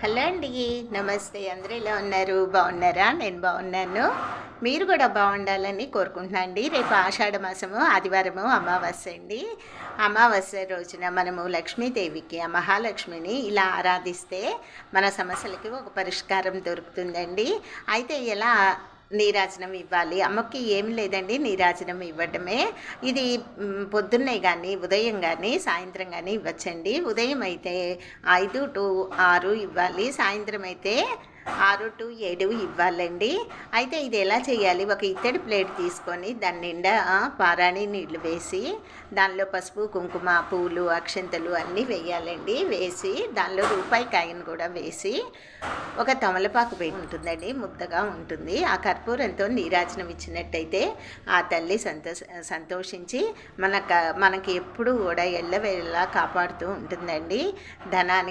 Hello అండి. నమస్తే. అందరూ ఎలా ఉన్నారు? బాగున్నారా? నేను బాగున్నాను. మీరు కూడా బాగుండాలని కోరుకుంటున్నాను అండి. రేపు ఆషాఢ మాసము ఆదివారము అమావాస్య అండి. అమావాస్య రోజున మనము లక్ష్మీదేవికి ఆ మహాలక్ష్మిని ఇలా ఆరాధిస్తే మన సమస్యలకి ఒక పరిష్కారం దొరుకుతుందండి. అయితే ఎలా నీరాజనం ఇవ్వాలి? అమ్మకి ఏమి లేదండి, నీరాజనం ఇవ్వడమే. ఇది పొద్దున్నే కానీ, ఉదయం కానీ, సాయంత్రం కానీ ఇవ్వచ్చండి. ఉదయం అయితే 5-6 ఇవ్వాలి, సాయంత్రం అయితే 6-7 ఇవ్వాలండి. అయితే ఇది ఎలా చేయాలి? ఒక ఇత్తడి ప్లేట్ తీసుకొని దాని నిండా పారాణి నీళ్లు వేసి దానిలో పసుపు, కుంకుమ, పూలు, అక్షంతలు అన్నీ వేయాలండి. వేసి దానిలో రూపాయి కాయను కూడా వేసి ఒక తమలపాకు పెట్టి ఉంటుందండి, ముద్దగా ఉంటుంది. ఆ కర్పూరంతో నీరాజనం ఇచ్చినట్టయితే ఆ తల్లి సంతోషించి మనకి ఎప్పుడు కూడా ఎల్లవేళలా కాపాడుతూ ఉంటుందండి. ధనానికి